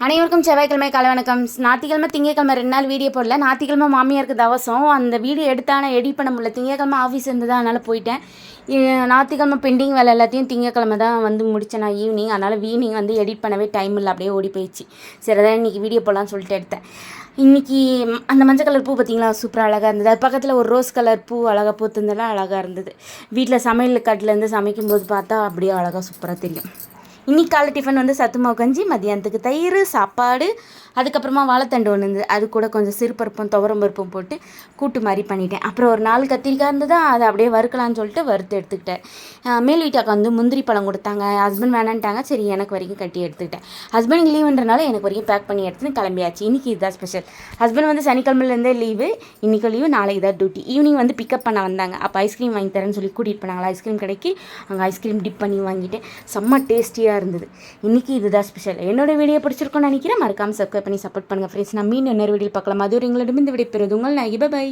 அனைவருக்கும் செவ்வாய்க்கிழமை காலை வணக்கம். ஞாயிற்றுக்கிழமை திங்கக்கிழமை 2 நாள் வீடியோ போடல. ஞாயிற்றுக்கிழமை மாமியாருக்கு தவசம். அந்த வீடியோ எடுத்தான எடிட் பண்ண முடியல. திங்கக்கிழமை ஆஃபீஸ் இருந்தது, அதனால் போயிட்டேன். ஞாயிற்றுக்கிழமை பெண்டிங் வேலை எல்லாத்தையும் திங்கக்கிழமை தான் வந்து முடித்தேன் நான் ஈவினிங். அதனால் ஈவினிங் வந்து எடிட் பண்ணவே டைம் இல்லை, அப்படியே ஓடி போயிடுச்சு. சரி, அதான் இன்றைக்கி வீடியோ போடலான்னு சொல்லிட்டு எடுத்தேன். இன்றைக்கி அந்த மஞ்சள் கலர் பூ பார்த்திங்களா, சூப்பராக அழகாக இருந்தது. அது பக்கத்தில் ஒரு ரோஸ் கலர் பூ அழகாக பூத்துருந்தெல்லாம் அழகாக இருந்தது. வீட்டில் சமையல் கட்டிலேருந்து சமைக்கும்போது பார்த்தா அப்படியே அழகாக சூப்பராக தெரியும். இன்றைக்கி காலை டிஃபன் வந்து சத்து மாவு கஞ்சி, மதியானத்துக்கு தயிர் சாப்பாடு, அதுக்கப்புறமா வாழைத்தண்டு ஒன்று இருந்தது, அது கூட கொஞ்சம் சிறுபருப்பும் துவரம் பருப்பும் போட்டு கூட்டு மாதிரி பண்ணிட்டேன். அப்புறம் ஒரு 4 கத்திரிக்காய் இருந்தது, அதை அப்படியே வறுக்கலான்னு சொல்லிட்டு வறுத்து எடுத்துக்கிட்டேன். மேல் வீட்டாக்கா வந்து முந்திரி பழம் கொடுத்தாங்க. ஹஸ்பண்ட் வேணான்ட்டாங்க, சரி எனக்கு வரைக்கும் கட்டி எடுத்துக்கிட்டேன். ஹஸ்பண்ட் லீவுன்றனால எனக்கு வரைக்கும் பேக் பண்ணி எடுத்துன்னு கிளம்பியாச்சு. இன்றைக்கி இதுதான் ஸ்பெஷல். ஹஸ்பண்ட் வந்து சனிக்கிழமையிலேருந்தே லீவு, இன்றைக்கி லீவு, நாளைக்கு தான் டியூட்டி. ஈவினிங் வந்து பிக்கப் பண்ண வந்தாங்க. அப்போ ஐஸ்கிரீம் வாங்கி தரேன்னு சொல்லி கூட்டிகிட்டு போனாங்களா ஐஸ்கிரீம் கடைக்கு. அங்கே ஐஸ்கிரீம் டிப் பண்ணி வாங்கிட்டேன். செம்ம டேஸ்டியாக இருந்தது. இன்றைக்கி இதுதான் ஸ்பெஷல். என்னோட வீடியோ பிடிச்சிருக்கோன்னு நினைக்கிறேன். மறக்காமல் சப்ஸ்கிரைப் பண்ணி சப்போர்ட் பண்ணுங்கள் ஃப்ரெண்ட்ஸ். நான் மீன் இன்னொரு வீடியோ பார்க்கலாம். அது ஒரு எங்களிடமிருந்து விடைபெறுவது உங்கள் நாயகி. பை.